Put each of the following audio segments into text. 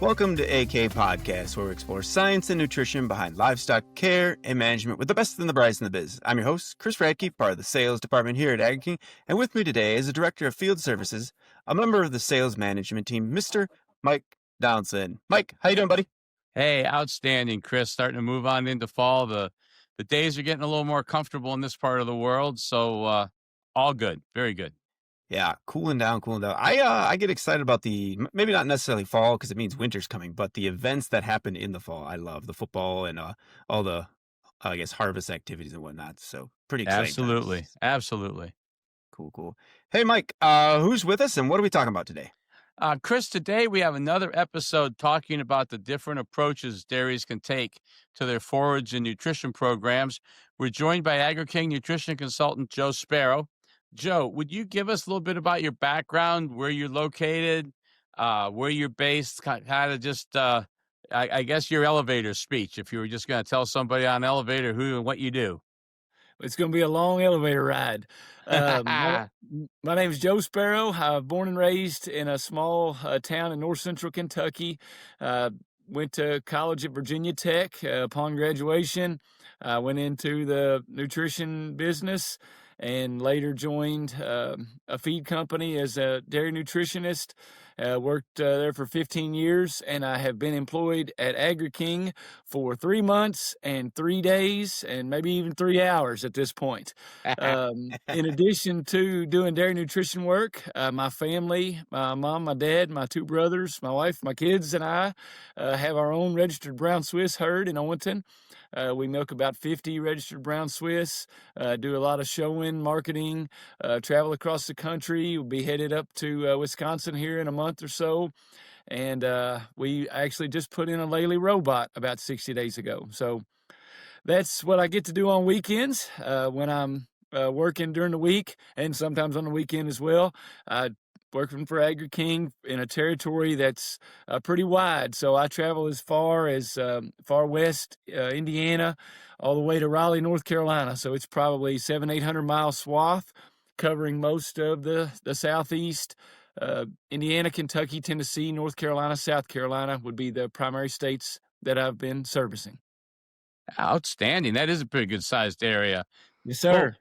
Welcome to AK Podcast, where we explore science and nutrition behind livestock care and management with the best and the brightest in the biz. I'm your host, Chris Radke, part of the sales department here at Agri-King, and with me today is the director of field services, a member of the sales management team, Mr. Mike Donaldson. Mike, how you doing, buddy? Hey, outstanding, Chris. Starting to move on into fall. The days are getting a little more comfortable in this part of the world, so all good, very good. Yeah, cooling down. I get excited about maybe not necessarily fall because it means winter's coming, but the events that happen in the fall. I love the football and all the, I guess, harvest activities and whatnot. So pretty exciting times. Absolutely. Cool. Hey, Mike, who's with us and what are we talking about today? Chris, today we have another episode talking about the different approaches dairies can take to their forage and nutrition programs. We're joined by Agri-King nutrition consultant Joe Sparrow. Joe, would you give us a little bit about your background, where you're located, where you're based, kind of just, I guess, your elevator speech, if you were just going to tell somebody on an elevator who and what you do? It's going to be a long elevator ride. My name is Joe Sparrow. I was born and raised in a small town in north central Kentucky. Went to college at Virginia Tech. Upon graduation, I went into the nutrition business and later joined a feed company as a dairy nutritionist. Worked there for 15 years, and I have been employed at Agri-King for 3 months and 3 days and maybe even 3 hours at this point. In addition to doing dairy nutrition work, my family, my mom, my dad, my 2 brothers, my wife, my kids, and I have our own registered brown Swiss herd in Owenton. We milk about 50 registered brown Swiss, do a lot of showing, marketing, travel across the country. We'll be headed up to Wisconsin here in a month or so. And we actually just put in a Laley robot about 60 days ago. So that's what I get to do on weekends when I'm working during the week and sometimes on the weekend as well. Working for Agri-King in a territory that's pretty wide. So I travel as far west Indiana, all the way to Raleigh, North Carolina. So it's probably 700-800 mile swath covering most of the southeast. Indiana, Kentucky, Tennessee, North Carolina, South Carolina would be the primary states that I've been servicing. Outstanding. That is a pretty good sized area. Yes, sir.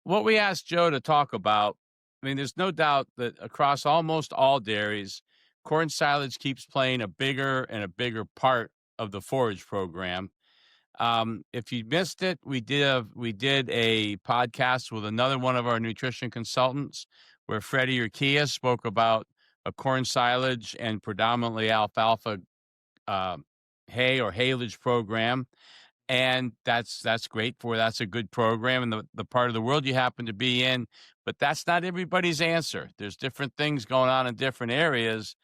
What we asked Joe to talk about, I mean, there's no doubt that across almost all dairies, corn silage keeps playing a bigger and a bigger part of the forage program. If you missed it, we did a podcast with another one of our nutrition consultants where Freddie Urquia spoke about a corn silage and predominantly alfalfa hay or haylage program. And that's great that's a good program in the part of the world you happen to be in, but that's not everybody's answer. There's different things going on in different areas,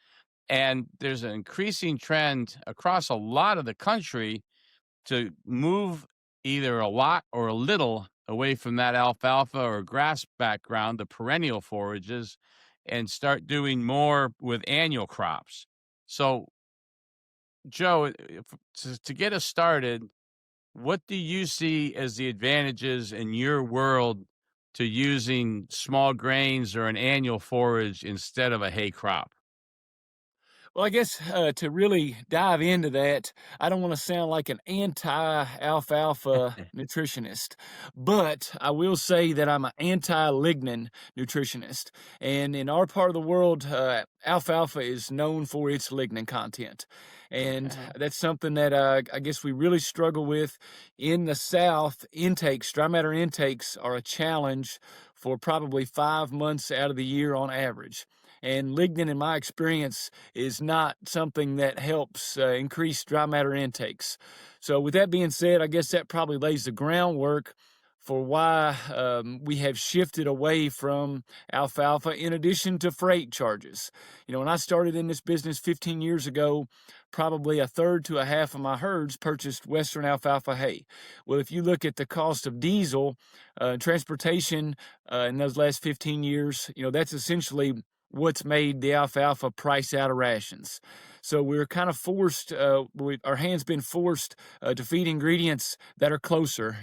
and there's an increasing trend across a lot of the country to move either a lot or a little away from that alfalfa or grass background, the perennial forages, and start doing more with annual crops. So, Joe, to get us started, what do you see as the advantages in your world to using small grains or an annual forage instead of a hay crop? Well, I guess to really dive into that, I don't want to sound like an anti-alfalfa nutritionist, but I will say that I'm an anti-lignin nutritionist. And in our part of the world, alfalfa is known for its lignin content. And that's something that I guess we really struggle with in the South. Dry matter intakes are a challenge for probably 5 months out of the year on average. And lignin, in my experience, is not something that helps increase dry matter intakes. So with that being said, I guess that probably lays the groundwork for why we have shifted away from alfalfa in addition to freight charges. You know, when I started in this business 15 years ago, probably a third to a half of my herds purchased Western alfalfa hay. Well, if you look at the cost of diesel, transportation in those last 15 years, you know, that's essentially what's made the alfalfa price out of rations. So we're kind of forced, our hands been forced to feed ingredients that are closer,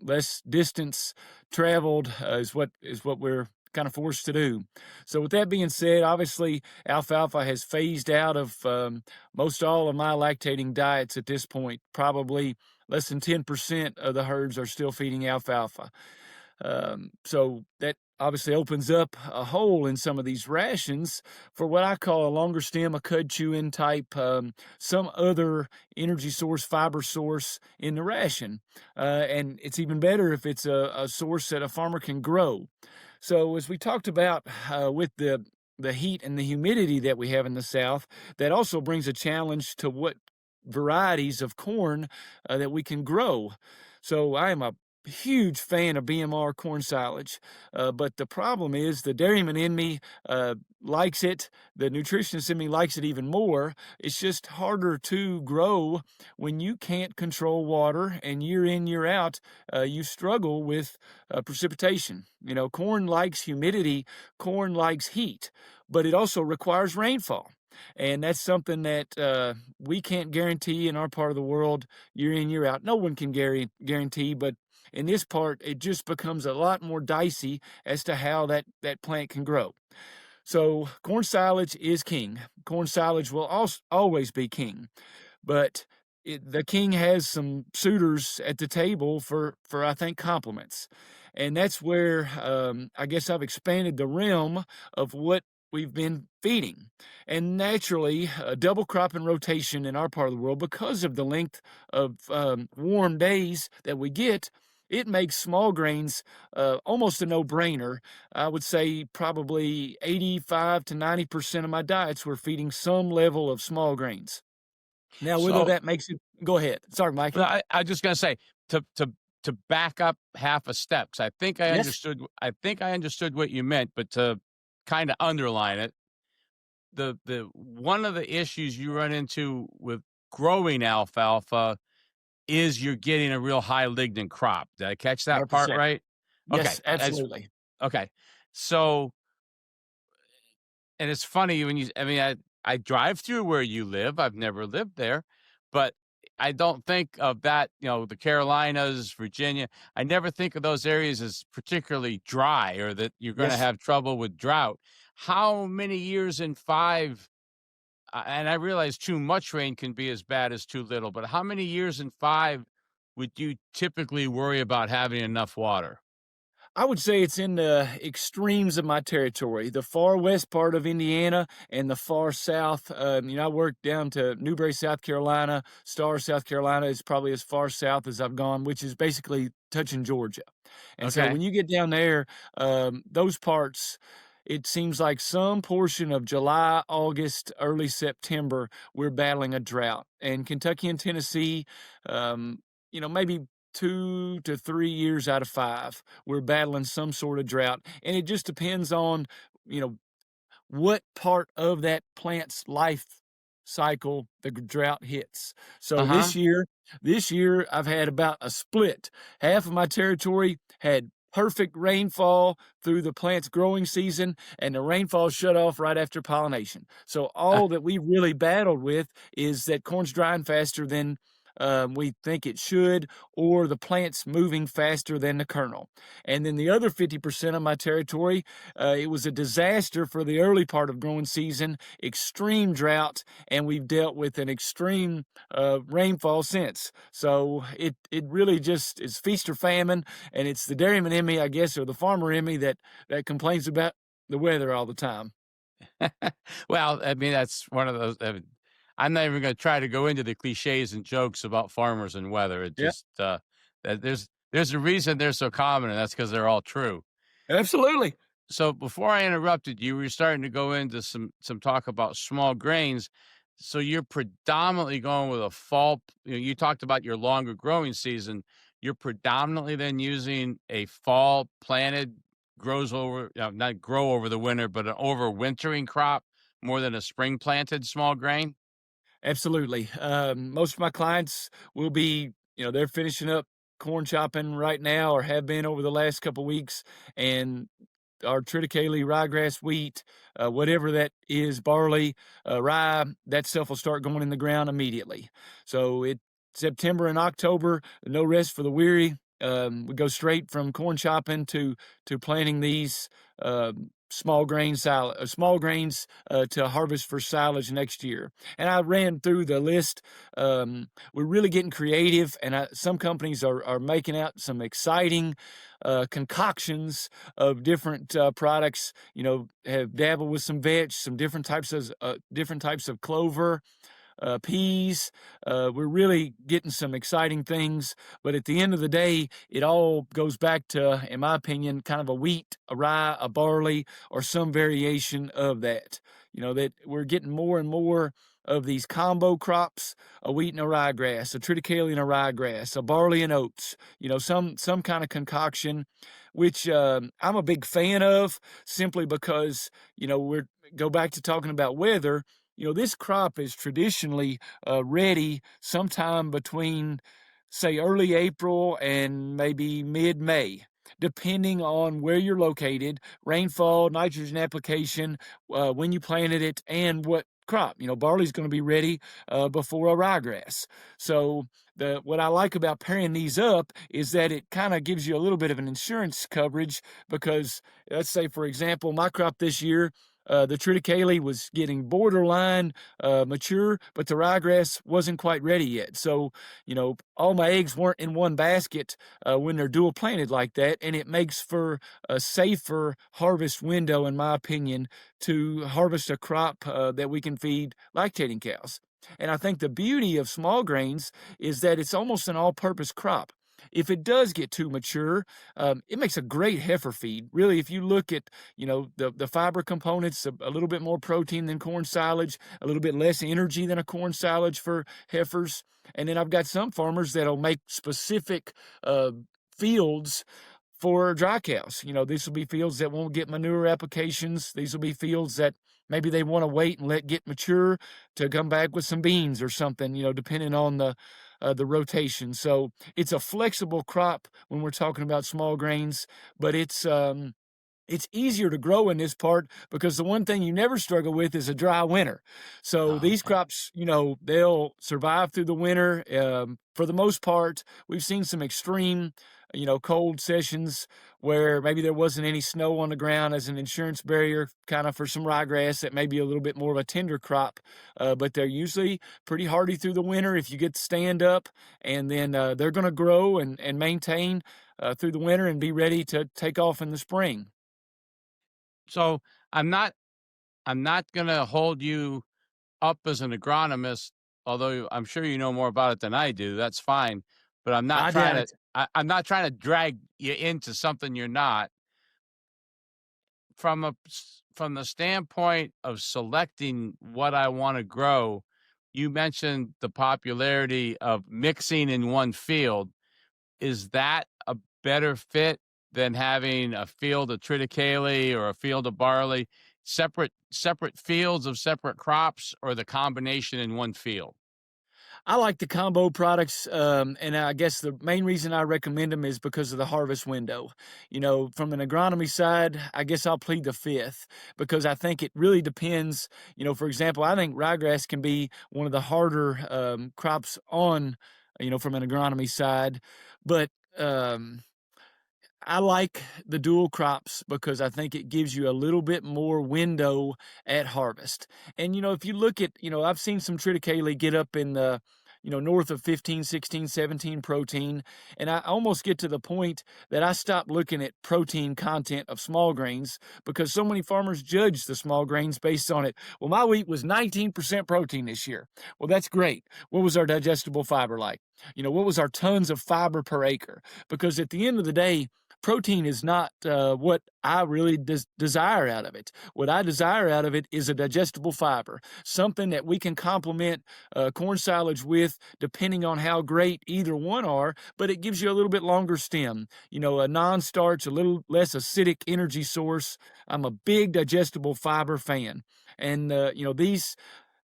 less distance traveled is what we're kind of forced to do. So with that being said, obviously alfalfa has phased out of most all of my lactating diets at this point. Probably less than 10% of the herds are still feeding alfalfa. So that obviously opens up a hole in some of these rations for what I call a longer stem, a cud chewing type, some other energy source, fiber source in the ration. And it's even better if it's a source that a farmer can grow. So as we talked about with the heat and the humidity that we have in the South, that also brings a challenge to what varieties of corn that we can grow. So I am a huge fan of BMR corn silage, but the problem is the dairyman in me likes it. The nutritionist in me likes it even more. It's just harder to grow when you can't control water, and year in, year out, you struggle with precipitation. You know, corn likes humidity, corn likes heat, but it also requires rainfall. And that's something that we can't guarantee in our part of the world year in, year out. No one can guarantee, but in this part, it just becomes a lot more dicey as to how that plant can grow. So corn silage is king. Corn silage will always be king. But the king has some suitors at the table for I think, compliments. And that's where I guess I've expanded the realm of what we've been feeding. And naturally, double crop and rotation in our part of the world, because of the length of warm days that we get, it makes small grains almost a no-brainer. I would say probably 85 to 90% of my diets we're feeding some level of small grains. Now, whether So, that makes it, go ahead. Sorry, Mike. well, I just gonna say to back up half a step, 'cause I think I Yes. understood. I think I understood what you meant, but to kind of underline it, the one of the issues you run into with growing alfalfa is you're getting a real high lignin crop. Did I catch that part 100%. right? Okay, Yes, absolutely. okay. So, and it's funny when I mean, I drive through where you live. I've never lived there, but I don't think of that, the Carolinas, Virginia. I never think of those areas as particularly dry or that you're going to Yes. have trouble with drought. How many years in five? And I realize too much rain can be as bad as too little, but how many years in five would you typically worry about having enough water? I would say it's in the extremes of my territory, the far west part of Indiana and the far south. I worked down to Newberry, South Carolina. Star, South Carolina is probably as far south as I've gone, which is basically touching Georgia. And so Okay. when you get down there, those parts, it seems like some portion of July, August, early September, we're battling a drought. And Kentucky and Tennessee, maybe 2 to 3 years out of 5, we're battling some sort of drought. And it just depends on, you know, what part of that plant's life cycle the drought hits. So Uh-huh. this year I've had about a split. Half of my territory had perfect rainfall through the plant's growing season, and the rainfall shut off right after pollination. So all that we really battled with is that corn's drying faster than we think it should, or the plant's moving faster than the kernel. And then the other 50% of my territory, it was a disaster for the early part of growing season, extreme drought, and we've dealt with an extreme rainfall since. So it really just is feast or famine, and it's the dairyman in me, I guess, or the farmer in me that complains about the weather all the time. Well, I mean, that's one of those. I'm not even going to try to go into the cliches and jokes about farmers and weather. It Yeah, just there's a reason they're so common, and that's because they're all true. absolutely. So before I interrupted you, we were starting to go into some talk about small grains. So you're predominantly going with a fall. You talked about your longer growing season. You're predominantly then using a fall planted grows over, not grow over the winter, but an overwintering crop more than a spring planted small grain. Absolutely. Most of my clients will be, they're finishing up corn chopping right now or have been over the last couple weeks, and our triticale, ryegrass, wheat, whatever that is, barley, rye, that stuff will start going in the ground immediately. So September and October, no rest for the weary. We go straight from corn chopping to planting these small grains to harvest for silage next year. And I ran through the list. We're really getting creative, and some companies are making out some exciting concoctions of different products. Have dabbled with some vetch, some different types of clover, peas. We're really getting some exciting things, but at the end of the day, it all goes back to, in my opinion, kind of a wheat, a rye, a barley, or some variation of that. That we're getting more and more of these combo crops: a wheat and a ryegrass, a triticale and a ryegrass, a barley and oats. Some kind of concoction, which I'm a big fan of, simply because we're go back to talking about weather. This crop is traditionally ready sometime between, say, early April and maybe mid-May, depending on where you're located, rainfall, nitrogen application, when you planted it, and what crop. Barley's going to be ready before a ryegrass. So what I like about pairing these up is that it kind of gives you a little bit of an insurance coverage, because let's say, for example, my crop this year, the triticale was getting borderline mature, but the ryegrass wasn't quite ready yet. So, all my eggs weren't in one basket when they're dual planted like that, and it makes for a safer harvest window, in my opinion, to harvest a crop that we can feed lactating cows. And I think the beauty of small grains is that it's almost an all-purpose crop. If it does get too mature, it makes a great heifer feed. Really, if you look at, the fiber components, a little bit more protein than corn silage, a little bit less energy than a corn silage for heifers. And then I've got some farmers that'll make specific fields for dry cows. These will be fields that won't get manure applications. These will be fields that maybe they want to wait and let get mature to come back with some beans or something, depending on the rotation. So it's a flexible crop when we're talking about small grains, but it's easier to grow in this part, because the one thing you never struggle with is a dry winter. So these crops, they'll survive through the winter. For the most part, we've seen some extreme, cold sessions where maybe there wasn't any snow on the ground as an insurance barrier, kind of for some ryegrass that may be a little bit more of a tender crop. But they're usually pretty hardy through the winter if you get to stand up, and then they're going to grow and maintain through the winter and be ready to take off in the spring. So I'm not going to hold you up as an agronomist, although I'm sure you know more about it than I do. That's fine, but I'm not I'm not trying to drag you into something you're not. From the standpoint of selecting what I want to grow, you mentioned the popularity of mixing in one field. Is that a better fit than having a field of triticale or a field of barley, separate fields of separate crops, or the combination in one field? I like the combo products, and I guess the main reason I recommend them is because of the harvest window. From an agronomy side, I guess I'll plead the fifth, because I think it really depends. For example, I think ryegrass can be one of the harder crops on, from an agronomy side, but I like the dual crops because I think it gives you a little bit more window at harvest. And, if you look at, I've seen some triticale get up in the, north of 15, 16, 17 protein. And I almost get to the point that I stop looking at protein content of small grains, because so many farmers judge the small grains based on it. Well, my wheat was 19% protein this year. Well, that's great. What was our digestible fiber like? What was our tons of fiber per acre? Because at the end of the day, protein is not what I really desire out of it. What I desire out of it is a digestible fiber, something that we can complement corn silage with, depending on how great either one are, but it gives you a little bit longer stem, a non-starch, a little less acidic energy source. I'm a big digestible fiber fan. And,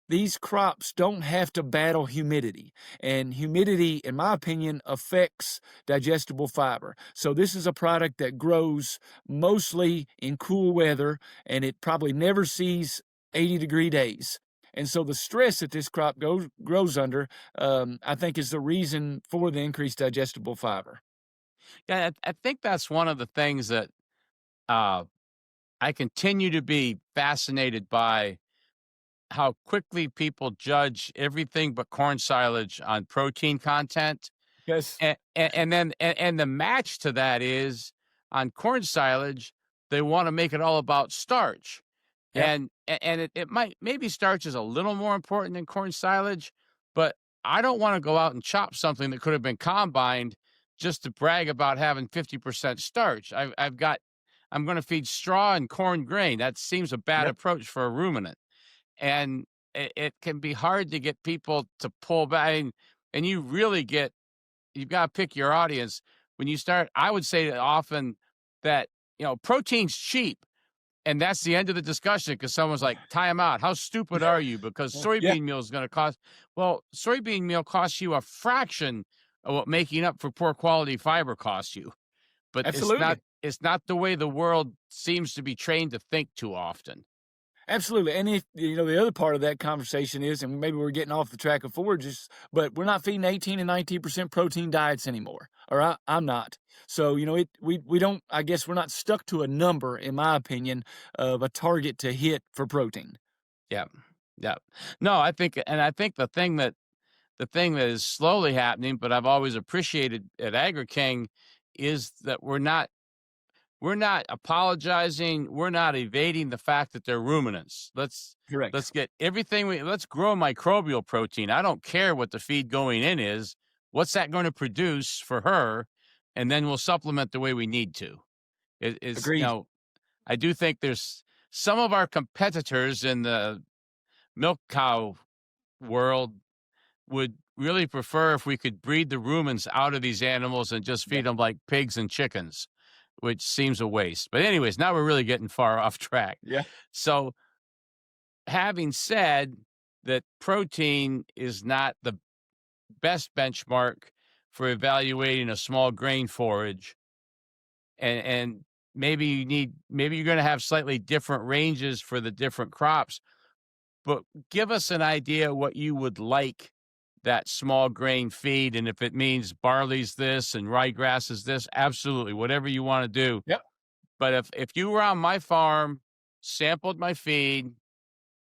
these crops don't have to battle humidity, and humidity, in my opinion, affects digestible fiber. So this is a product that grows mostly in cool weather, and it probably never sees 80-degree days. And so the stress that this crop grows under, I think, is the reason for the increased digestible fiber. Yeah, I think that's one of the things that uh, I continue to be fascinated by how quickly people judge everything but corn silage on protein content. Yes. And the match to that is on corn silage, they want to make it all about starch. Yep. And it might maybe starch is a little more important than corn silage, but I don't want to go out and chop something that could have been combined just to brag about having 50% starch. I'm going to feed straw and corn grain. That seems a bad Yep. approach for a ruminant. And it can be hard to get people to pull back. And you've got to pick your audience. When you start, I would say that often that, protein's cheap. And that's the end of the discussion because someone's like, time out. How stupid are you? Because Yeah. soybean meal is going to cost, well, soybean meal costs you a fraction of what making up for poor quality fiber costs you. But Absolutely. it's not the way the world seems to be trained to think too often. Absolutely. And if the other part of that conversation is, and maybe we're getting off the track of forages, but we're not feeding 18 and 19% protein diets anymore. All right. I'm not. So, we don't, I guess we're not stuck to a number, in my opinion, of a target to hit for protein. Yeah. Yeah. No, I think the thing that is slowly happening, but I've always appreciated at Agri-King is that we're not apologizing. We're not evading the fact that they're ruminants. Correct. Let's get everything let's grow microbial protein. I don't care what the feed going in is. What's that going to produce for her? And then we'll supplement the way we need to. Agreed. I do think there's some of our competitors in the milk cow world would really prefer if we could breed the rumens out of these animals and just feed them like pigs and chickens, which seems a waste. But anyways, now we're really getting far off track. Yeah. So having said that Mm-hmm. protein is not the best benchmark for evaluating a small grain forage, and maybe you're going to have slightly different ranges for the different crops, but give us an idea what you would like that small grain feed. And if it means barley's this and ryegrass is this, absolutely, whatever you want to do. Yep. But if you were on my farm, sampled my feed,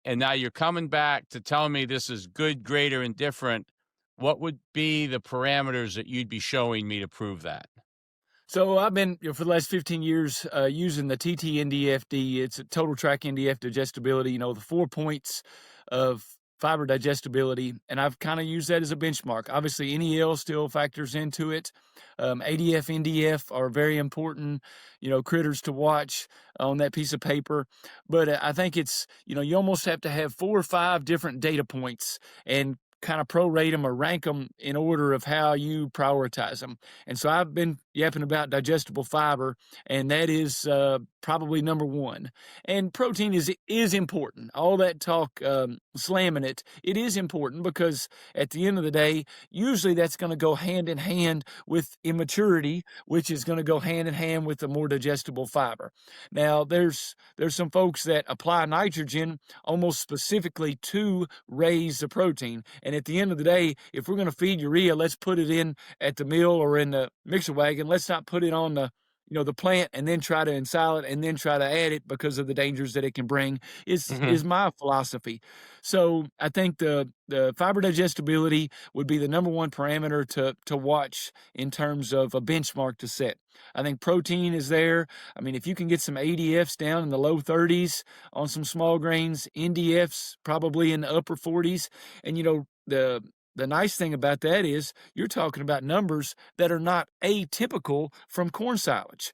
and now you're coming back to tell me this is good, great, or indifferent, what would be the parameters that you'd be showing me to prove that? So I've been for the last 15 years using the TT-NDFD. It's a total track NDF digestibility. The 4 points of fiber digestibility, and I've kind of used that as a benchmark. Obviously, NEL still factors into it. ADF, NDF are very important, critters to watch on that piece of paper. But I think it's, you almost have to have 4 or 5 different data points and kind of prorate them or rank them in order of how you prioritize them. And so I've been yapping about digestible fiber, and that is probably number one. And protein is important. All that talk slamming it is important because at the end of the day, usually that's going to go hand in hand with immaturity, which is going to go hand in hand with the more digestible fiber. Now, there's some folks that apply nitrogen almost specifically to raise the protein. And at the end of the day, if we're going to feed urea, let's put it in at the mill or in the mixer wagon. Let's not put it on the plant and then try to ensile it and then try to add it because of the dangers that it can bring is my philosophy. So I think the fiber digestibility would be the number one parameter to watch in terms of a benchmark to set. I think protein is there. I mean, if you can get some ADFs down in the low 30s on some small grains, NDFs probably in the upper 40s, and the nice thing about that is you're talking about numbers that are not atypical from corn silage.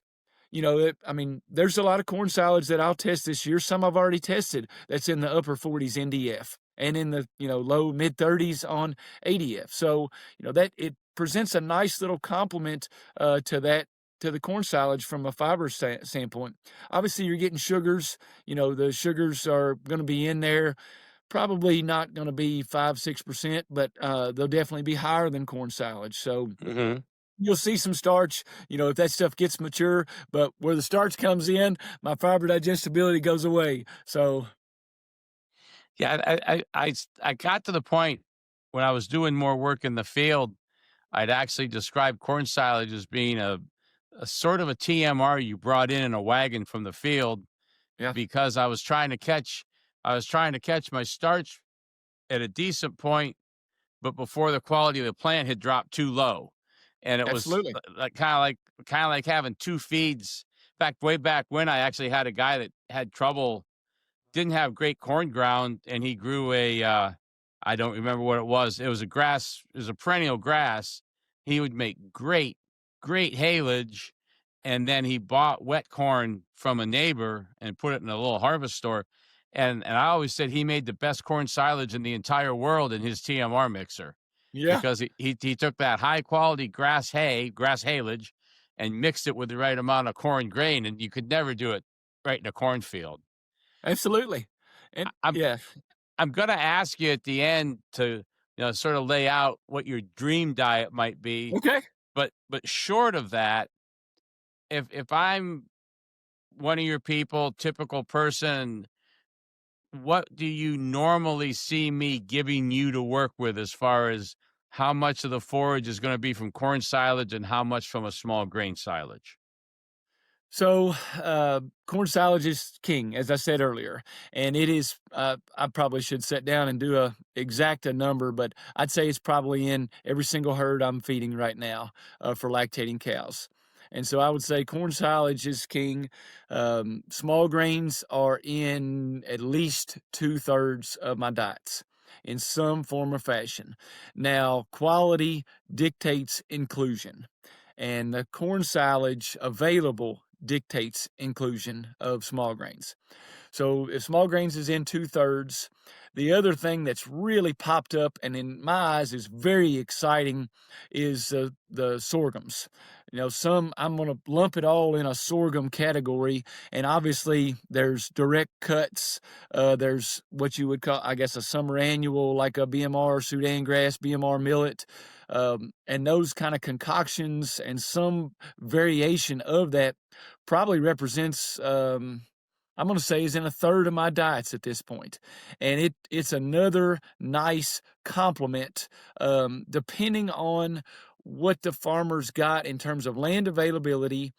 There's a lot of corn silage that I'll test this year. Some I've already tested that's in the upper 40s NDF and in the, low mid 30s on ADF. So, that it presents a nice little complement to the corn silage from a fiber standpoint. Obviously, you're getting sugars. The sugars are going to be in there. Probably not going to be 5-6%, but they'll definitely be higher than corn silage. So you'll see some starch, if that stuff gets mature. But where the starch comes in, my fiber digestibility goes away. So Yeah, I got to the point when I was doing more work in the field. I'd actually describe corn silage as being a sort of a TMR you brought in a wagon from the field Yeah, because I was trying to catch my starch at a decent point, but before the quality of the plant had dropped too low. And it was absolutely. kind of like having two feeds. In fact, way back when I actually had a guy that had trouble, didn't have great corn ground, and he grew I don't remember what it was. It was a grass, it was a perennial grass. He would make great haylage, and then he bought wet corn from a neighbor and put it in a little harvest store. And I always said he made the best corn silage in the entire world in his TMR mixer Yeah, because he took that high quality grass haylage, and mixed it with the right amount of corn grain, and you could never do it right in a cornfield. absolutely. And I'm yeah, I'm gonna ask you at the end to, sort of lay out what your dream diet might be, okay. but short of that, if I'm one of your people, typical person, what do you normally see me giving you to work with as far as how much of the forage is gonna be from corn silage and how much from a small grain silage? So, corn silage is king, as I said earlier, and it is. I probably should sit down and do a number, but I'd say it's probably in every single herd I'm feeding right now for lactating cows. And so I would say corn silage is king. Small grains are in at least 2/3 of my diets in some form or fashion. Now, quality dictates inclusion, and the corn silage available dictates inclusion of small grains. So if small grains is in 2/3, the other thing that's really popped up and in my eyes is very exciting is the sorghums. Some I'm going to lump it all in a sorghum category, and obviously there's direct cuts. There's what you would call, I guess, a summer annual like a BMR Sudan grass, BMR millet, and those kind of concoctions and some variation of that probably represents. I'm going to say is in 1/3 of my diets at this point, and it's another nice complement, depending on what the farmers got in terms of land availability,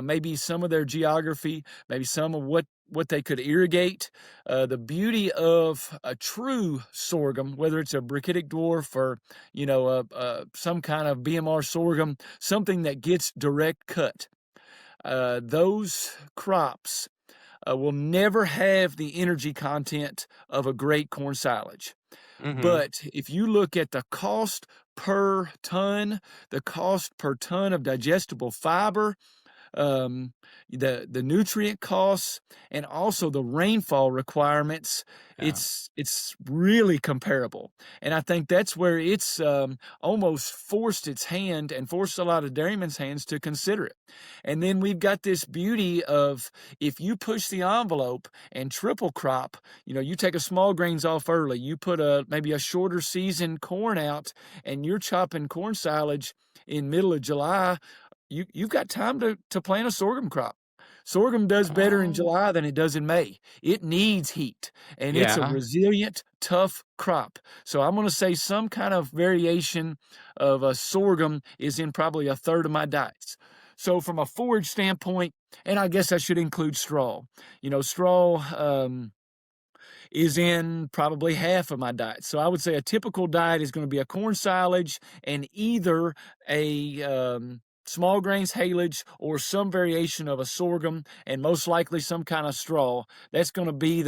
maybe some of their geography, maybe some of what they could irrigate. The beauty of a true sorghum, whether it's a brachytic dwarf or some kind of BMR sorghum, something that gets direct cut. Those crops will never have the energy content of a great corn silage. Mhm. But if you look at the cost per ton, the cost per ton of digestible fiber, um, the nutrient costs, and also the rainfall requirements, Yeah. it's really comparable. And I think that's where it's almost forced its hand and forced a lot of dairymen's hands to consider it. And then we've got this beauty of if you push the envelope and triple crop, you take a small grains off early, you put maybe a shorter season corn out, and you're chopping corn silage in middle of July. You've got time to plant a sorghum crop. Sorghum does better in Oh. July than it does in May. It needs heat, and it's a Yeah. resilient, tough crop. So I'm going to say some kind of variation of a sorghum is in probably 1/3 of my diets. So from a forage standpoint, and I guess I should include straw. Straw is in probably half of my diet. So I would say a typical diet is going to be a corn silage and either a small grains haylage or some variation of a sorghum, and most likely some kind of straw. That's going to be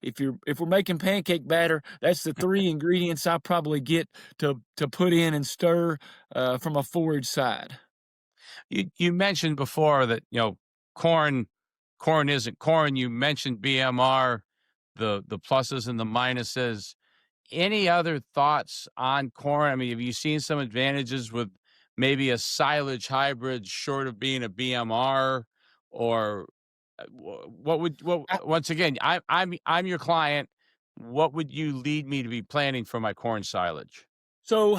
if we're making pancake batter, that's the three ingredients I probably get to put in and stir from a forage side. You mentioned before that, corn corn isn't corn. You mentioned BMR, the pluses and the minuses. Any other thoughts on corn? I mean, have you seen some advantages with maybe a silage hybrid short of being a BMR? Or what would once again, I'm your client. What would you lead me to be planning for my corn silage? So,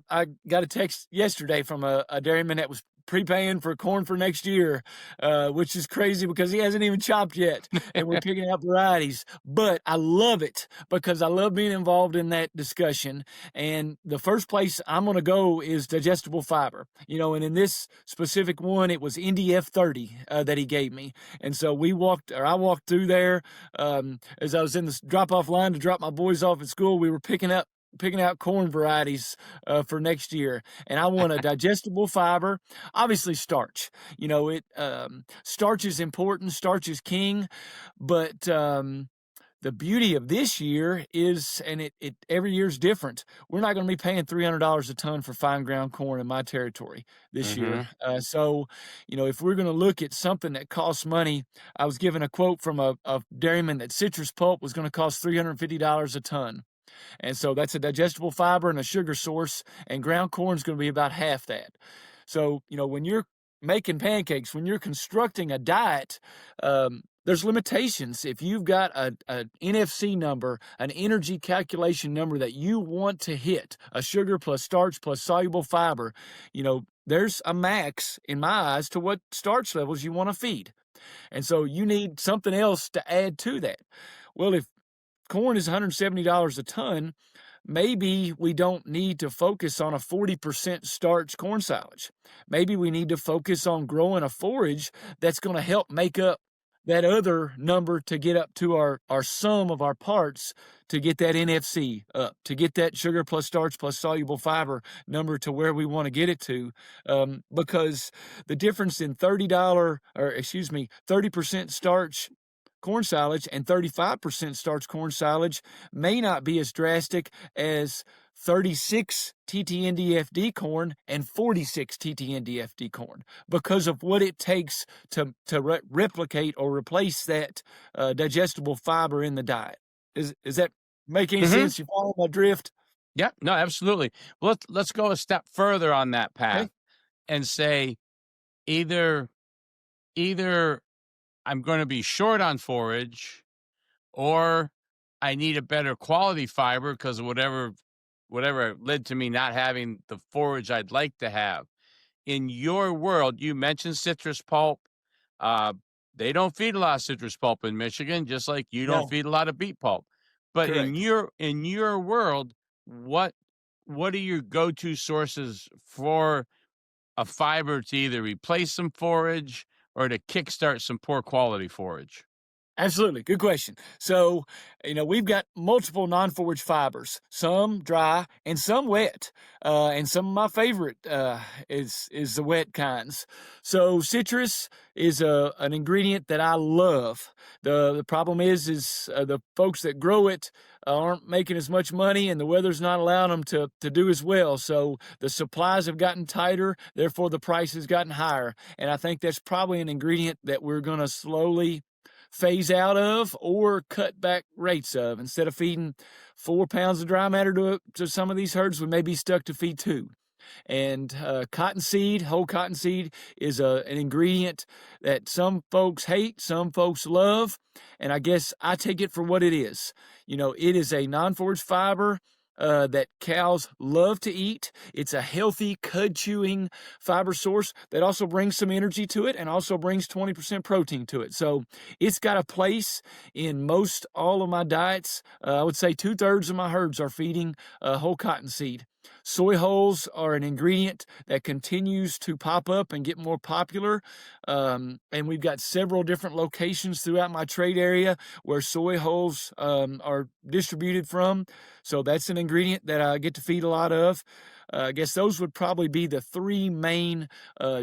I got a text yesterday from a dairyman that was prepaying for corn for next year, which is crazy because he hasn't even chopped yet, and we're picking out varieties. But I love it because I love being involved in that discussion. And the first place I'm going to go is digestible fiber. And in this specific one, it was NDF 30 that he gave me. And so I walked through there as I was in the drop-off line to drop my boys off at school. We were picking out corn varieties for next year, and I want a digestible fiber. Obviously, starch. Starch is important. Starch is king, but the beauty of this year is, and it every year's different. We're not going to be paying $300 a ton for fine ground corn in my territory this year. So, if we're going to look at something that costs money, I was given a quote from a dairyman that citrus pulp was going to cost $350 a ton. And so that's a digestible fiber and a sugar source, and ground corn is going to be about half that. So, when you're making pancakes, when you're constructing a diet, there's limitations. If you've got an NFC number, an energy calculation number that you want to hit, a sugar plus starch plus soluble fiber, there's a max, in my eyes, to what starch levels you want to feed. And so you need something else to add to that. Well, if corn is $170 a ton, maybe we don't need to focus on a 40% starch corn silage. Maybe we need to focus on growing a forage that's going to help make up that other number to get up to our sum of our parts, to get that NFC up, to get that sugar plus starch plus soluble fiber number to where we want to get it to, because the difference in 30% starch corn silage and 35% starch corn silage may not be as drastic as 36 TTNDFD corn and 46 TTNDFD corn, because of what it takes to replicate or replace that digestible fiber in the diet. Is that make any sense? You follow my drift? Yeah, no, absolutely. Well, let's go a step further on that path and say either I'm going to be short on forage, or I need a better quality fiber because of whatever led to me not having the forage I'd like to have. In your world, you mentioned citrus pulp. They don't feed a lot of citrus pulp in Michigan, just like you don't feed a lot of beet pulp. But Correct. in your world, what are your go-to sources for a fiber to either replace some forage or to kickstart some poor quality forage? Absolutely. Good question. So, we've got multiple non-forage fibers, some dry and some wet. And some of my favorite is the wet kinds. So citrus is an ingredient that I love. The problem is the folks that grow it aren't making as much money, and the weather's not allowing them to do as well. So the supplies have gotten tighter, therefore the price has gotten higher. And I think that's probably an ingredient that we're going to slowly phase out of or cut back rates of. Instead of feeding 4 pounds of dry matter to some of these herds, we may be stuck to feed 2. And cottonseed, whole cottonseed, is an ingredient that some folks hate, some folks love, and I guess I take it for what it is. It is a non-forage fiber that cows love to eat. It's a healthy, cud-chewing fiber source that also brings some energy to it and also brings 20% protein to it. So it's got a place in most all of my diets. I would say 2/3 of my herds are feeding whole cottonseed. Soy hulls are an ingredient that continues to pop up and get more popular. And we've got several different locations throughout my trade area where soy hulls are distributed from. So that's an ingredient that I get to feed a lot of. I guess those would probably be the 3 main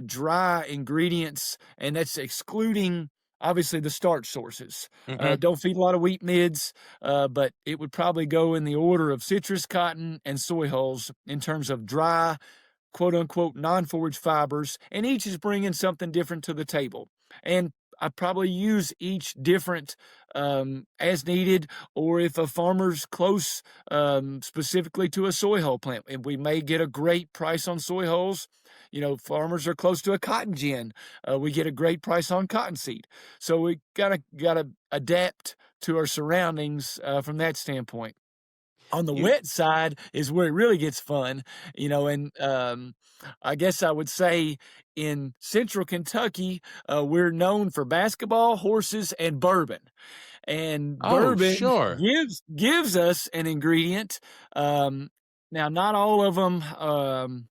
dry ingredients, and that's excluding obviously the starch sources. Don't feed a lot of wheat mids, but it would probably go in the order of citrus, cotton, and soy hulls in terms of dry, quote unquote, non-forage fibers, and each is bringing something different to the table. And I probably use each different as needed, or if a farmer's close specifically to a soy hull plant, and we may get a great price on soy hulls. Farmers are close to a cotton gin. We get a great price on cottonseed. So we gotta adapt to our surroundings from that standpoint. On the You wet side is where it really gets fun, and I guess I would say in Central Kentucky, we're known for basketball, horses, and bourbon. And Oh, bourbon sure. gives us an ingredient. Um, Now, not all of them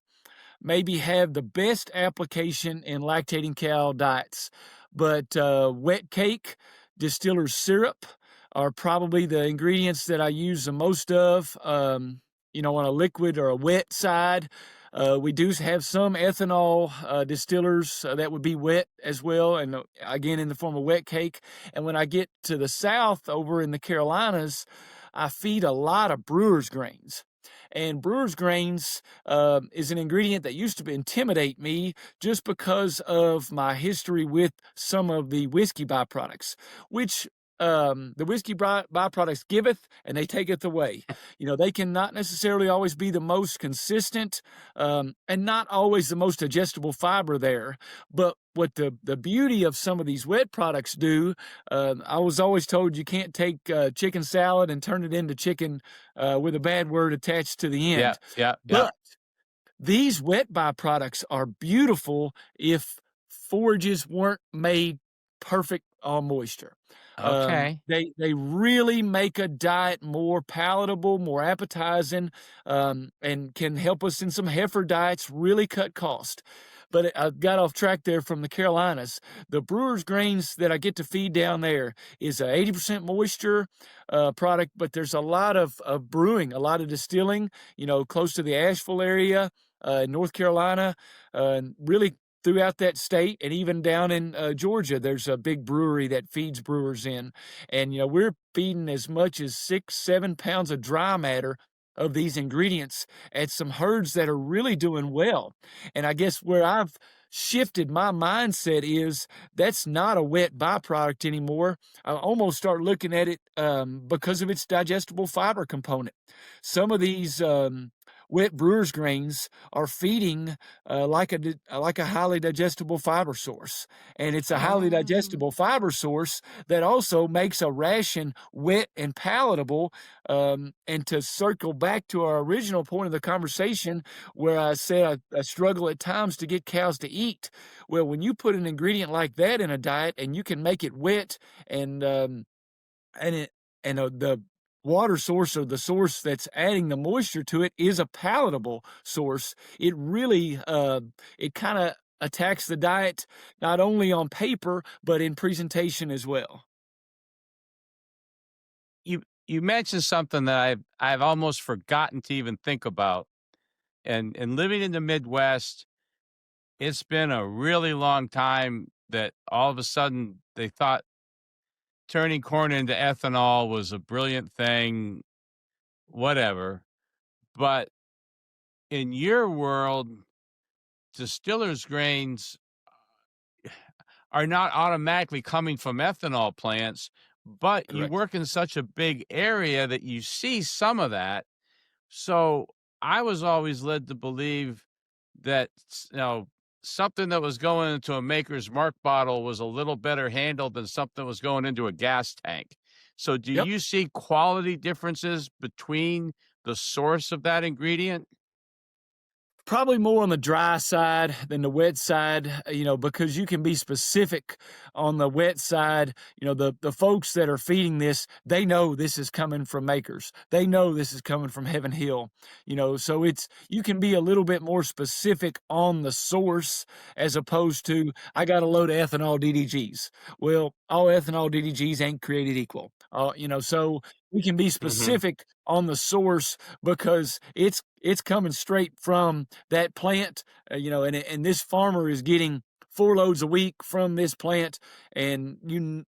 maybe have the best application in lactating cow diets, but wet cake, distiller's syrup are probably the ingredients that I use the most of, on a liquid or a wet side. We do have some ethanol distillers that would be wet as well, and again in the form of wet cake. And when I get to the south over in the Carolinas, I feed a lot of brewer's grains. And brewer's grains is an ingredient that used to intimidate me just because of my history with some of the whiskey byproducts, which the whiskey byproducts giveth and they taketh away. They can not necessarily always be the most consistent and not always the most digestible fiber there. But what the beauty of some of these wet products do, I was always told you can't take chicken salad and turn it into chicken with a bad word attached to the Yeah, end. yeah, yeah. But these wet byproducts are beautiful if forages weren't made perfect on moisture. Okay. They really make a diet more palatable, more appetizing, and can help us in some heifer diets really cut cost. But I got off track there from the Carolinas. The brewer's grains that I get to feed down there is a 80% moisture product, but there's a lot of brewing, a lot of distilling, close to the Asheville area, North Carolina, really throughout that state, and even down in Georgia, there's a big brewery that feeds brewers in. And, we're feeding as much as 6-7 pounds of dry matter of these ingredients at some herds that are really doing well. And I guess where I've shifted my mindset is that's not a wet byproduct anymore. I almost start looking at it because of its digestible fiber component. Some of these wet brewer's grains are feeding like a highly digestible fiber source, and it's a highly Oh. digestible fiber source that also makes a ration wet and palatable. And to circle back to our original point of the conversation, where I said I struggle at times to get cows to eat. Well, when you put an ingredient like that in a diet and you can make it wet and it and the water source or the source that's adding the moisture to it is a palatable source, it really it kind of attacks the diet not only on paper but in presentation as well. You mentioned something that I've almost forgotten to even think about. And living in the Midwest, it's been a really long time that all of a sudden they thought turning corn into ethanol was a brilliant thing, whatever. But in your world, distillers' grains are not automatically coming from ethanol plants, but you Correct. work in such a big area that you see some of that. So I was always led to believe that, something that was going into a Maker's Mark bottle was a little better handled than something that was going into a gas tank. So do Yep. you see quality differences between the source of that ingredient? Probably more on the dry side than the wet side, because you can be specific on the wet side. The folks that are feeding this, they know this is coming from Makers. They know this is coming from Heaven Hill, so you can be a little bit more specific on the source as opposed to, I got a load of ethanol DDGs. Well, all ethanol DDGs ain't created equal. So we can be Mhm. specific on the source because it's coming straight from that plant, and this farmer is getting 4 loads a week from this plant, and you've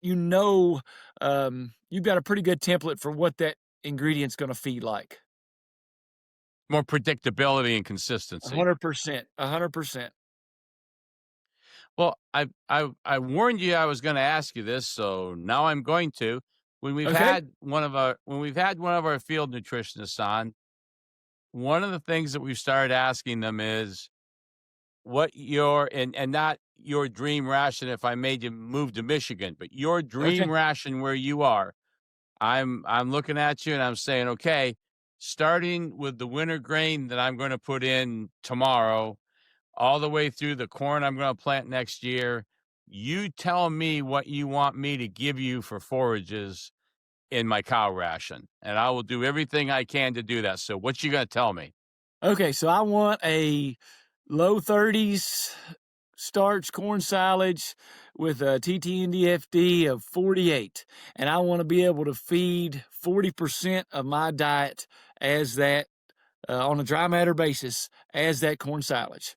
got a pretty good template for what that ingredient's going to feed like. More predictability and consistency. 100%, 100%. Well, I warned you I was going to ask you this, so now I'm going to. Okay. When we've had one of our field nutritionists on, one of the things that we've started asking them is what your and not your dream ration if I made you move to Michigan, but your Okay. dream ration where you are. I'm looking at you and I'm saying, okay, starting with the winter grain that I'm going to put in tomorrow, all the way through the corn I'm going to plant next year. You tell me what you want me to give you for forages in my cow ration, and I will do everything I can to do that. So what you going to tell me? Okay, so I want a low 30s starch corn silage with a TTNDFD of 48, and I want to be able to feed 40% of my diet as that on a dry matter basis as that corn silage.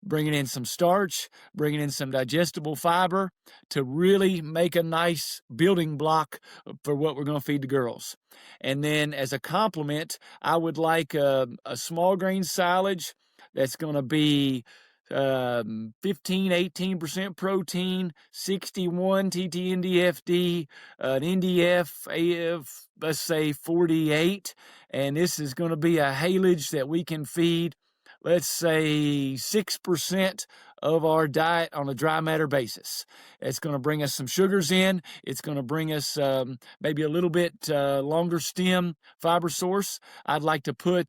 Bringing in some starch, bringing in some digestible fiber to really make a nice building block for what we're going to feed the girls. And then as a complement, I would like a small grain silage that's going to be 15-18% protein, 61 TTNDFD, an NDF of, let's say, 48. And this is going to be a haylage that we can feed, let's say, 6% of our diet on a dry matter basis. It's going to bring us some sugars in. It's going to bring us maybe a little bit longer stem fiber source. I'd like to put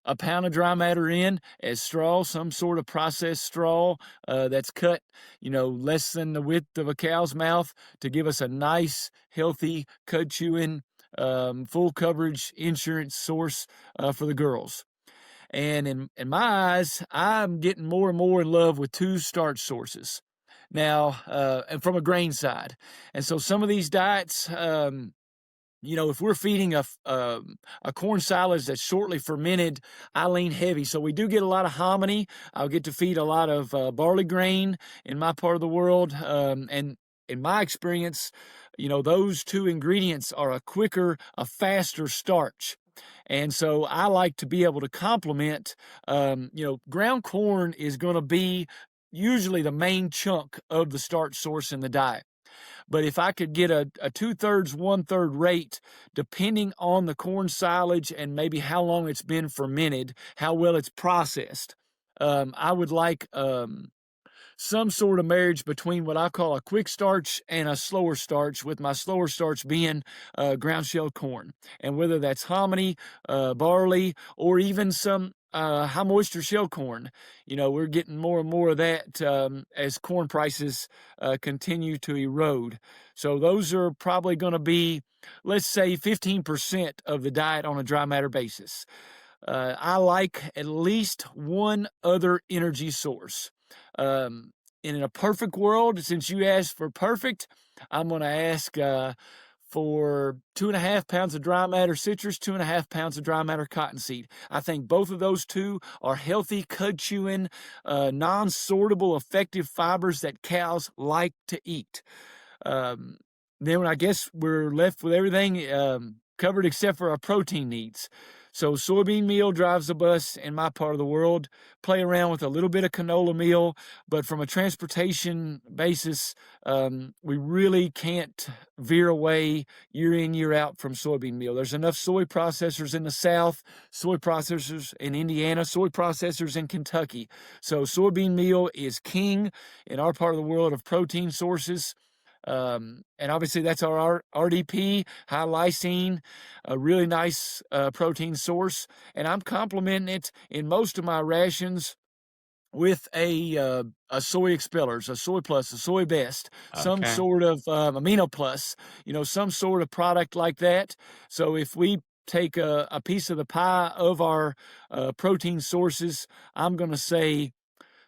a pound of dry matter in as straw, some sort of processed straw that's cut, less than the width of a cow's mouth to give us a nice, healthy, cud chewing, full coverage insurance source for the girls. And in my eyes, I'm getting more and more in love with two starch sources now, and from a grain side. And so some of these diets, if we're feeding a corn silage that's shortly fermented, I lean heavy. So we do get a lot of hominy. I'll get to feed a lot of barley grain in my part of the world. And in my experience, those two ingredients are a faster starch. And so I like to be able to complement, ground corn is going to be usually the main chunk of the starch source in the diet. But if I could get a 2/3, 1/3 rate, depending on the corn silage and maybe how long it's been fermented, how well it's processed, I would like some sort of marriage between what I call a quick starch and a slower starch, with my slower starch being ground shelled corn. And whether that's hominy, barley, or even some high moisture shell corn, we're getting more and more of that as corn prices continue to erode. So those are probably going to be, let's say, 15% of the diet on a dry matter basis. I like at least one other energy source. In a perfect world, since you asked for perfect, I'm going to ask for 2.5 pounds of dry matter citrus, 2.5 pounds of dry matter cottonseed. I think both of those two are healthy, cud-chewing, non-sortable, effective fibers that cows like to eat. Then I guess we're left with everything covered except for our protein needs. So soybean meal drives the bus in my part of the world. Play around with a little bit of canola meal, but from a transportation basis, we really can't veer away year in, year out from soybean meal. There's enough soy processors in the South, soy processors in Indiana, soy processors in Kentucky. So soybean meal is king in our part of the world of protein sources. And obviously that's our RDP, high lysine, a really nice protein source. And I'm complementing it in most of my rations with a soy expellers, a soy plus, a soy best, some sort of amino plus, some sort of product like that. So if we take a piece of the pie of our protein sources, I'm going to say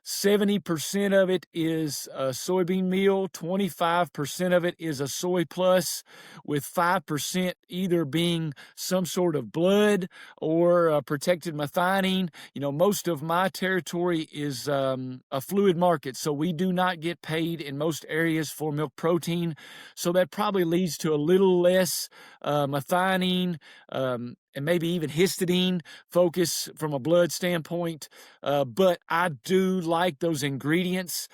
70% of it is a soybean meal, 25% of it is a soy plus, with 5% either being some sort of blood or protected methionine. Most of my territory is a fluid market, so we do not get paid in most areas for milk protein. So that probably leads to a little less methionine, and maybe even histidine focus from a blood standpoint. But I do like those ingredients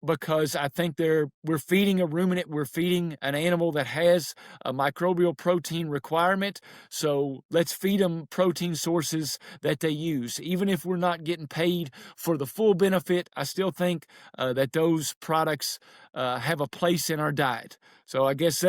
because I think we're feeding a ruminant, we're feeding an animal that has a microbial protein requirement. So let's feed them protein sources that they use. Even if we're not getting paid for the full benefit, I still think that those products have a place in our diet. So I guess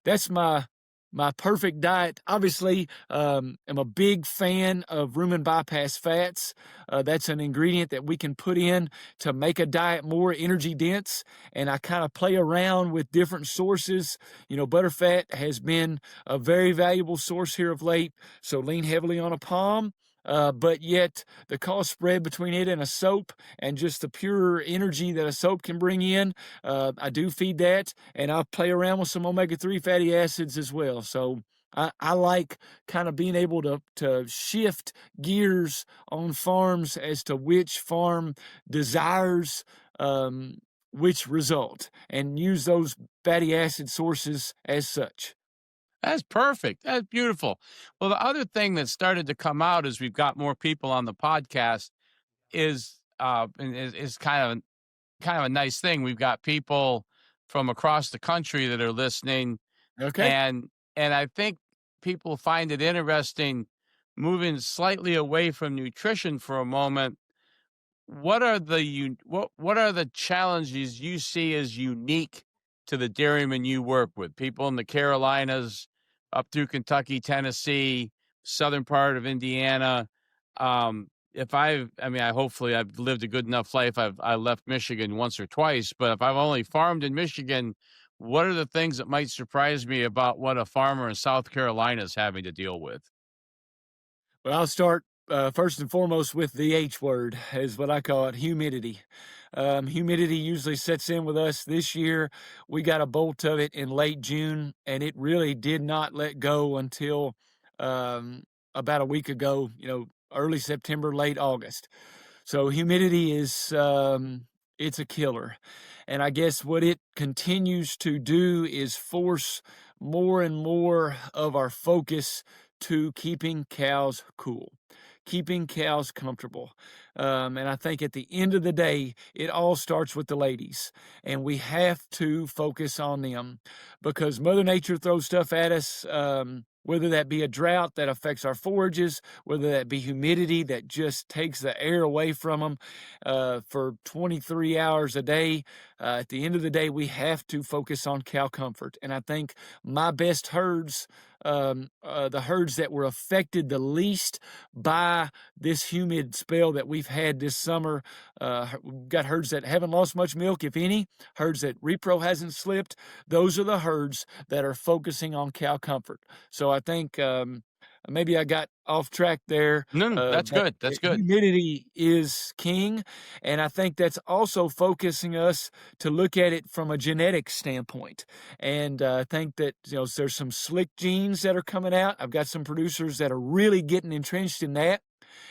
that's my my perfect diet, obviously, am a big fan of rumen bypass fats. That's an ingredient that we can put in to make a diet more energy dense. And I kind of play around with different sources. Butterfat has been a very valuable source here of late. So lean heavily on a palm. But yet the cost spread between it and a soap and just the pure energy that a soap can bring in, I do feed that, and I play around with some omega-3 fatty acids as well. So I like kind of being able to shift gears on farms as to which farm desires which result, and use those fatty acid sources as such. That's perfect. That's beautiful. Well, the other thing that started to come out as we've got more people on the podcast is kind of a nice thing. We've got people from across the country that are listening, Okay. and I think people find it interesting moving slightly away from nutrition for a moment. What are the challenges you see as unique to the dairymen you work with? People in the Carolinas, up through Kentucky, Tennessee, southern part of Indiana. I hopefully I've lived a good enough life. I left Michigan once or twice, but if I've only farmed in Michigan, what are the things that might surprise me about what a farmer in South Carolina is having to deal with? Well, I'll start first and foremost with the H word, is what I call it, humidity. Humidity usually sets in with us. This year, we got a bolt of it in late June, and it really did not let go until about a week ago, early September, late August. So humidity is it's a killer. And I guess what it continues to do is force more and more of our focus to keeping cows cool, keeping cows comfortable. And I think at the end of the day, it all starts with the ladies, and we have to focus on them because Mother Nature throws stuff at us. Whether that be a drought that affects our forages, whether that be humidity that just takes the air away from them for 23 hours a day. At the end of the day, we have to focus on cow comfort. And I think my best herds, the herds that were affected the least by this humid spell that we've had this summer, we've got herds that haven't lost much milk, if any, herds that repro hasn't slipped. Those are the herds that are focusing on cow comfort. So I think maybe I got off track there. No, that's But good. That's good. humidity is king, and I think that's also focusing us to look at it from a genetic standpoint. And I think that there's some slick genes that are coming out. I've got some producers that are really getting entrenched in that,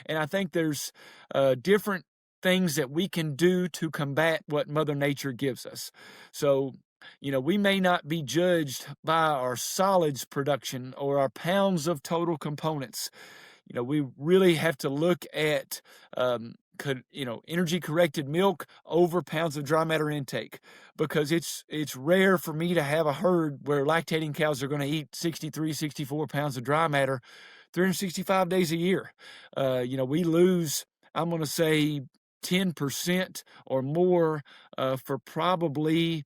and I think there's different things that we can do to combat what Mother Nature gives us. So we may not be judged by our solids production or our pounds of total components. We really have to look at, energy corrected milk over pounds of dry matter intake, because it's rare for me to have a herd where lactating cows are going to eat 63, 64 pounds of dry matter 365 days a year. We lose, I'm going to say, 10% or more for probably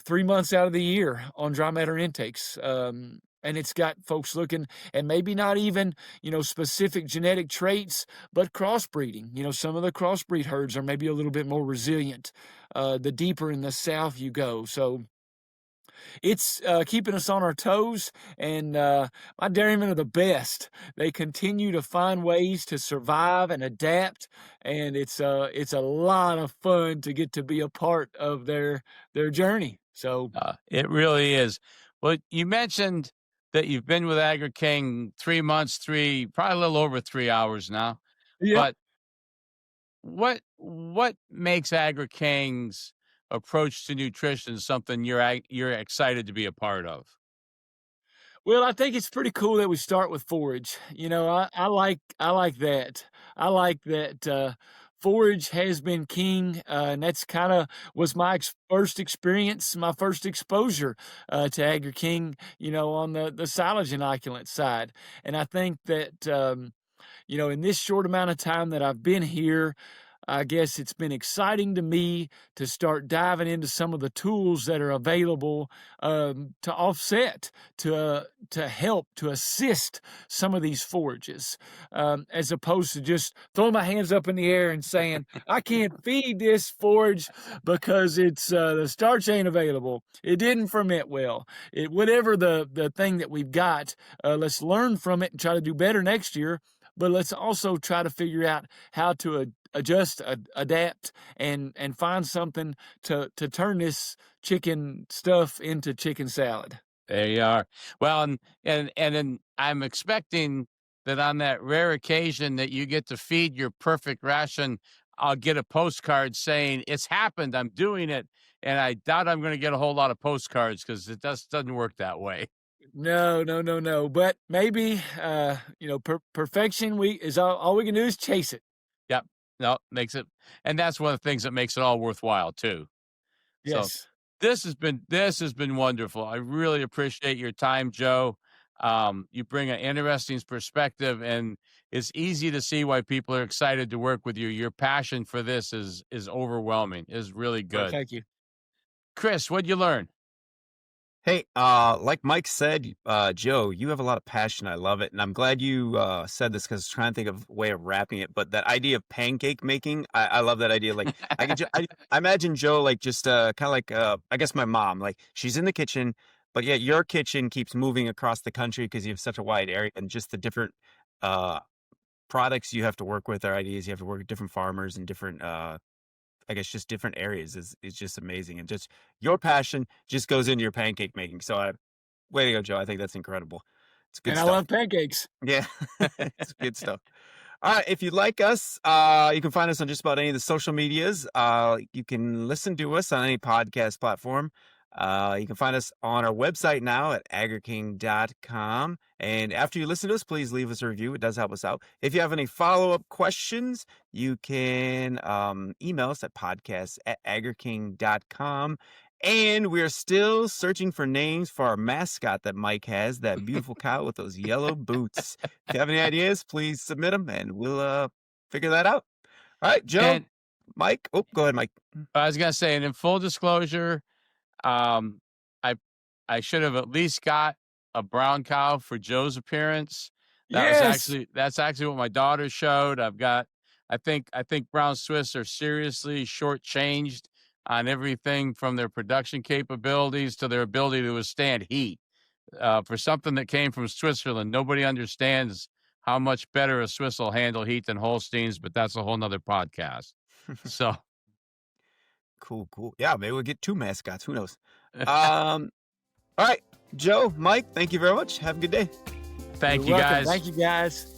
3 months out of the year on dry matter intakes. And it's got folks looking, and maybe not even, specific genetic traits, but crossbreeding. Some of the crossbreed herds are maybe a little bit more resilient the deeper in the south you go. So it's keeping us on our toes, and my dairymen are the best. They continue to find ways to survive and adapt, and it's a lot of fun to get to be a part of their journey. So It really is. Well, you mentioned that you've been with Agri-King 3 months, probably a little over 3 hours now. yeah. But what makes Agri-King's approach to nutrition something you're excited to be a part of? Well, I think it's pretty cool that we start with forage. I like that. I like that forage has been king, and that's kind of was my first experience, my first exposure to Agri-King. On the silage inoculant side, and I think that in this short amount of time that I've been here, I guess it's been exciting to me to start diving into some of the tools that are available to offset, to help, to assist some of these forages, as opposed to just throwing my hands up in the air and saying, I can't feed this forage because it's the starch ain't available. It didn't ferment well. Whatever the thing that we've got, let's learn from it and try to do better next year. But let's also try to figure out how to adjust, adapt, and find something to turn this chicken stuff into chicken salad. There you are. Well, and then I'm expecting that on that rare occasion that you get to feed your perfect ration, I'll get a postcard saying it's happened. I'm doing it, and I doubt I'm going to get a whole lot of postcards because it doesn't work that way. No. But maybe perfection is all we can do is chase it. Yep. No, makes it, and that's one of the things that makes it all worthwhile too. So Yes. this has been wonderful. I really appreciate your time, Joe. You bring an interesting perspective, and it's easy to see why people are excited to work with you. Your passion for this is overwhelming. Is really Well, good. thank you. Chris, what'd you learn? Hey, like Mike said, Joe, you have a lot of passion. I love it. And I'm glad you said this because I was trying to think of a way of wrapping it. But that idea of pancake making, I love that idea. Like I imagine Joe like just kind of like I guess my mom, like she's in the kitchen, but yet your kitchen keeps moving across the country because you have such a wide area and just the different uh products you have to work with or ideas you have to work with different farmers and different I guess just different areas is just amazing. And just your passion just goes into your pancake making. So way to go, Joe. I think that's incredible. It's good And I stuff. love pancakes. Yeah. It's good stuff. All right. If you like us, you can find us on just about any of the social medias. You can listen to us on any podcast platform. You can find us on our website now at agriking.com. And after you listen to us, please leave us a review. It does help us out. If you have any follow-up questions, you can email us at podcast@agriking.com. And we're still searching for names for our mascot that Mike has, that beautiful cow with those yellow boots. If you have any ideas, please submit them and we'll figure that out. All right, Joe, And Mike. Oh, go ahead, Mike. I was gonna say, and in full disclosure, um, I I should have at least got a brown cow for Joe's appearance. Yes. That's actually what my daughter showed. I think brown Swiss are seriously shortchanged on everything from their production capabilities to their ability to withstand heat. For something that came from Switzerland, nobody understands how much better a Swiss will handle heat than Holsteins, but that's a whole nother podcast. So Cool. Yeah, maybe we'll get two mascots. Who knows? All right, Joe, Mike, thank you very much. Have a good day. thank You're you welcome. guys. Thank you, guys.